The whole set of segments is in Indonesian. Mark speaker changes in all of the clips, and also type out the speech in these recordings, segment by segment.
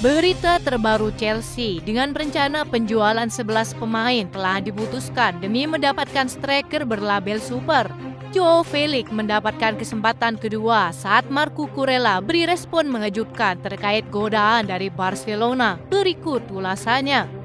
Speaker 1: Berita terbaru Chelsea dengan rencana penjualan 11 pemain telah diputuskan demi mendapatkan striker berlabel super. Joao Felix mendapatkan kesempatan kedua saat Marco Kurela beri respon mengejutkan terkait godaan dari Barcelona. Berikut ulasannya.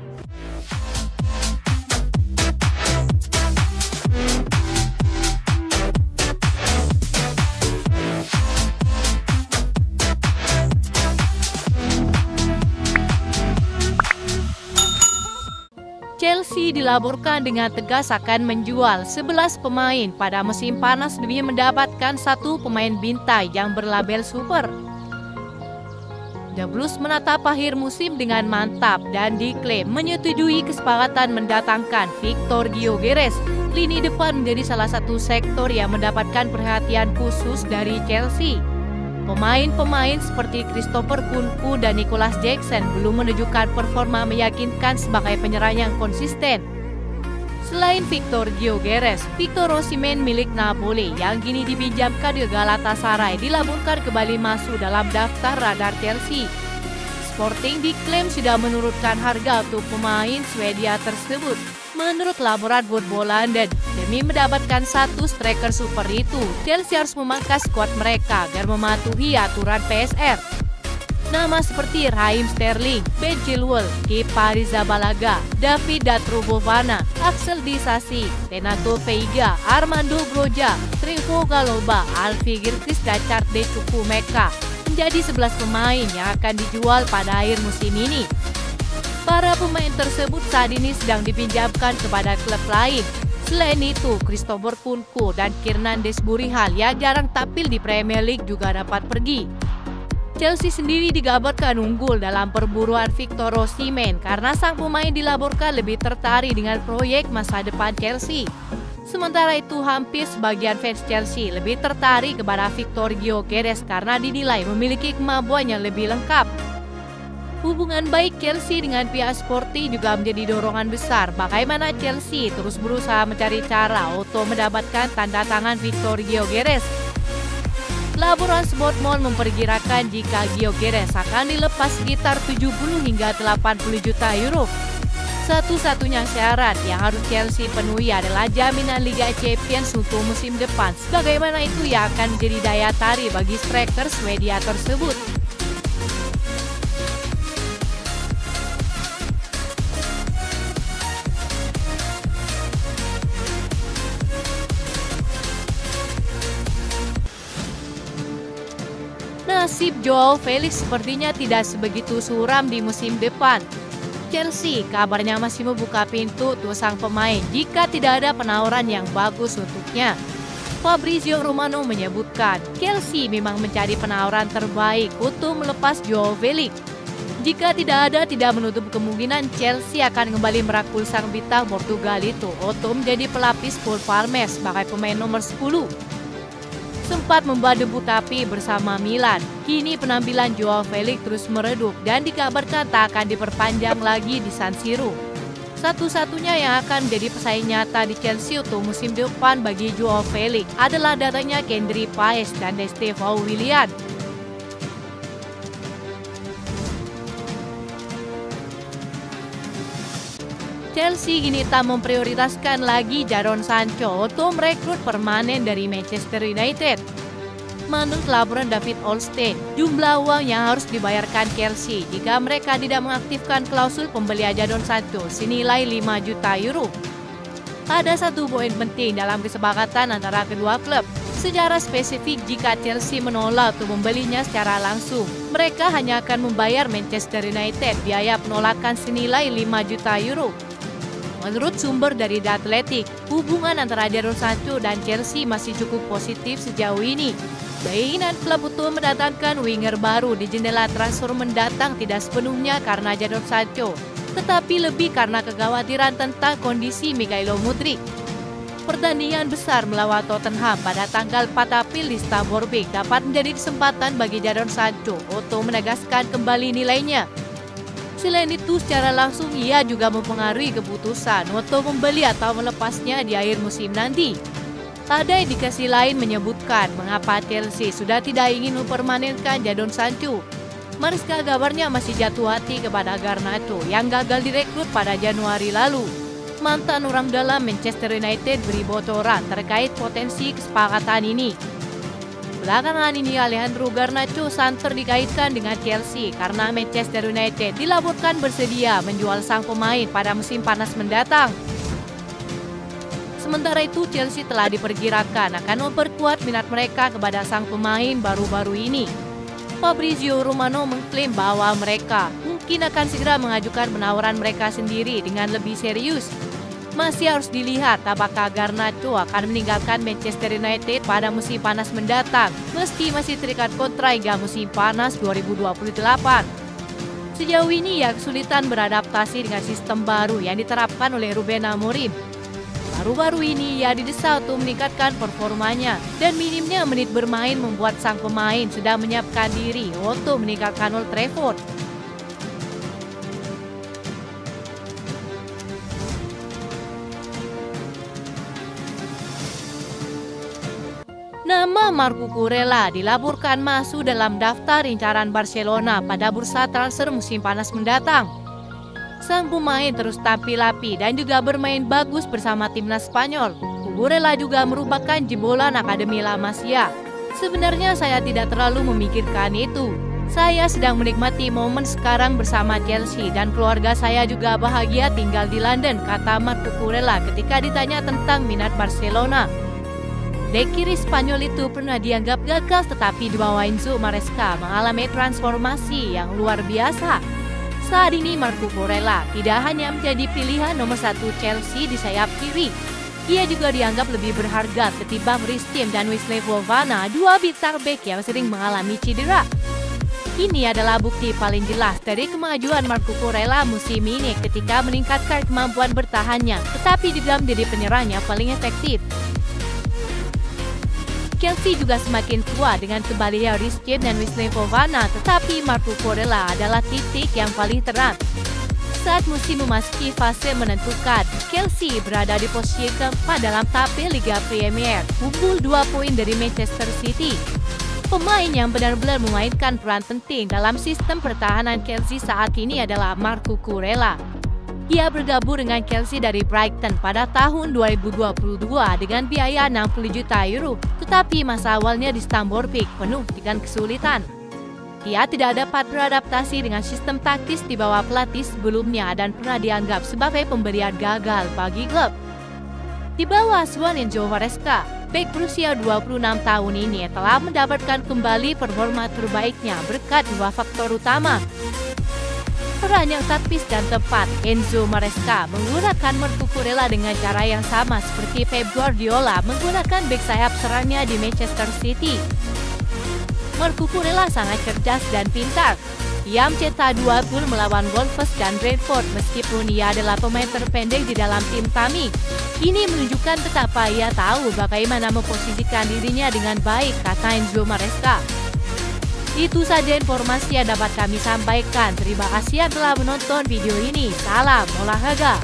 Speaker 1: Chelsea dilaporkan dengan tegas akan menjual 11 pemain pada musim panas demi mendapatkan satu pemain bintang yang berlabel super. The Blues menatap akhir musim dengan mantap dan diklaim menyetujui kesepakatan mendatangkan Victor Gyökeres. Lini depan menjadi salah satu sektor yang mendapatkan perhatian khusus dari Chelsea. Pemain-pemain seperti Christopher Nkunku dan Nicolas Jackson belum menunjukkan performa meyakinkan sebagai penyerang yang konsisten. Selain Victor Gyökeres, Victor Osimhen milik Napoli yang kini dipinjamkan ke Galatasaray dilaporkan kembali masuk dalam daftar radar Chelsea. Sporting diklaim sudah menurunkan harga untuk pemain Swedia tersebut. Menurut laporan Football London, demi mendapatkan satu striker super itu, Chelsea harus memangkas skuad mereka agar mematuhi aturan PSR. Nama seperti Raheem Sterling, Ben Chilwell, Kepa Arrizabalaga, David Datro-Fofana, Axel Disasi, Renato Veiga, Armando Broja, Trevoh Chalobah, Alfie Girkis, dan Charles Chukwuemeka menjadi 11 pemain yang akan dijual pada akhir musim ini. Para pemain tersebut saat ini sedang dipinjamkan kepada klub lain. Selain itu, Christopher Nkunku dan Kiernan Desburihal yang jarang tampil di Premier League juga dapat pergi. Chelsea sendiri digambarkan unggul dalam perburuan Victor Osimhen karena sang pemain dilaporkan lebih tertarik dengan proyek masa depan Chelsea. Sementara itu, hampir sebagian fans Chelsea lebih tertarik kepada Victor Gyökeres karena dinilai memiliki kemampuan yang lebih lengkap. Hubungan baik Chelsea dengan pihak Sporting juga menjadi dorongan besar bagaimana Chelsea terus berusaha mencari cara untuk mendapatkan tanda tangan Victor Gyökeres. Laporan Sportmall memperkirakan jika Gyökeres akan dilepas sekitar 70 hingga 80 juta euro. Satu-satunya syarat yang harus Chelsea penuhi adalah jaminan Liga Champions untuk musim depan. Sebagaimana itu yang akan menjadi daya tarik bagi striker Swedia tersebut. Nasib Joao Felix sepertinya tidak sebegitu suram di musim depan. Chelsea kabarnya masih membuka pintu untuk sang pemain jika tidak ada penawaran yang bagus untuknya. Fabrizio Romano menyebutkan Chelsea memang mencari penawaran terbaik untuk melepas Joao Felix. Jika tidak menutup kemungkinan Chelsea akan kembali merakul sang bintang Portugal itu untuk menjadi pelapis Paul Palmes sebagai pemain nomor 10. Sempat membuat debut tapi bersama Milan. Kini penampilan Joao Felix terus meredup dan dikabarkan tak akan diperpanjang lagi di San Siro. Satu-satunya yang akan menjadi pesaing nyata di Chelsea untuk musim depan bagi Joao Felix adalah datangnya Kendry Páez dan Estevão Willian. Chelsea kini tak memprioritaskan lagi Jadon Sancho untuk merekrut permanen dari Manchester United. Menurut laporan David Ornstein, jumlah uang yang harus dibayarkan Chelsea jika mereka tidak mengaktifkan klausul pembelian Jadon Sancho senilai 5 juta euro. Ada satu poin penting dalam kesepakatan antara kedua klub. Secara spesifik, jika Chelsea menolak untuk membelinya secara langsung, mereka hanya akan membayar Manchester United biaya penolakan senilai 5 juta euro. Menurut sumber dari The Athletic, hubungan antara Jadon Sancho dan Chelsea masih cukup positif sejauh ini. Keinginan klub untuk mendatangkan winger baru di jendela transfer mendatang tidak sepenuhnya karena Jadon Sancho, tetapi lebih karena kekhawatiran tentang kondisi Mikhailo Mudryk. Pertandingan besar melawan Tottenham pada tanggal 4 April di Stamford Bridge dapat menjadi kesempatan bagi Jadon Sancho untuk menegaskan kembali nilainya. Selain itu, secara langsung ia juga mempengaruhi keputusan untuk membeli atau melepasnya di akhir musim nanti. Ada indikasi lain menyebutkan mengapa Chelsea sudah tidak ingin mempermanenkan Jadon Sancho. Maresca kabarnya masih jatuh hati kepada Garnacho yang gagal direkrut pada Januari lalu. Mantan orang dalam Manchester United beri bocoran terkait potensi kesepakatan ini. Belakangan ini Alejandro Garnacho santer dikaitkan dengan Chelsea karena Manchester United dilaporkan bersedia menjual sang pemain pada musim panas mendatang. Sementara itu Chelsea telah diperkirakan akan memperkuat minat mereka kepada sang pemain baru-baru ini. Fabrizio Romano mengklaim bahwa mereka mungkin akan segera mengajukan penawaran mereka sendiri dengan lebih serius. Masih harus dilihat apakah Garnacho akan meninggalkan Manchester United pada musim panas mendatang, meski masih terikat kontrak hingga musim panas 2028. Sejauh ini ia kesulitan beradaptasi dengan sistem baru yang diterapkan oleh Ruben Amorim. Baru-baru ini ia didesak untuk meningkatkan performanya dan minimnya menit bermain membuat sang pemain sudah menyiapkan diri untuk meninggalkan Old Trafford. Nama Marco Kurela dilaporkan masuk dalam daftar incaran Barcelona pada bursa transfer musim panas mendatang. Sang pemain terus tampil api dan juga bermain bagus bersama timnas Spanyol. Kurela juga merupakan jebolan Akademi La Masia. Sebenarnya saya tidak terlalu memikirkan itu. Saya sedang menikmati momen sekarang bersama Chelsea dan keluarga saya juga bahagia tinggal di London, kata Marco Kurela ketika ditanya tentang minat Barcelona. Bek kiri Spanyol itu pernah dianggap gagal, tetapi di bawah Enzo Maresca mengalami transformasi yang luar biasa. Saat ini Marco Kurela tidak hanya menjadi pilihan nomor 1 Chelsea di sayap kiri. Ia juga dianggap lebih berharga ketimbang Reece James dan Wesley Fofana, dua bintang bek yang sering mengalami cedera. Ini adalah bukti paling jelas dari kemajuan Marco Kurela musim ini ketika meningkatkan kemampuan bertahannya, tetapi juga menjadi penyerang yang paling efektif. Chelsea juga semakin kuat dengan kembalinya Reece James dan Wesley Fofana, tetapi Marco Kurela adalah titik yang paling terang. Saat musim memasuki fase menentukan, Chelsea berada di posisi keempat dalam tabel Liga Premier, unggul 2 poin dari Manchester City. Pemain yang benar-benar memainkan peran penting dalam sistem pertahanan Chelsea saat ini adalah Marco Kurela. Ia bergabung dengan Chelsea dari Brighton pada tahun 2022 dengan biaya 60 juta euro, tetapi masa awalnya di Stamford Bridge penuh dengan kesulitan. Ia tidak dapat beradaptasi dengan sistem taktis di bawah pelatih sebelumnya dan pernah dianggap sebagai pemberian gagal bagi klub. Di bawah asuhan Enzo Maresca, bek berusia 26 tahun ini telah mendapatkan kembali performa terbaiknya berkat dua faktor utama. Peran yang taktis dan tepat, Enzo Maresca menggunakan Marco Kurela dengan cara yang sama seperti Pep Guardiola menggunakan bek sayap serangnya di Manchester City. Marco Kurela sangat cerdas dan pintar. Ia mencetak 2 gol melawan Wolves dan Brentford meskipun ia adalah pemain terpendek di dalam tim kami. Ini menunjukkan betapa ia tahu bagaimana memposisikan dirinya dengan baik, kata Enzo Maresca. Itu saja informasi yang dapat kami sampaikan. Terima kasih yang telah menonton video ini. Salam olahraga.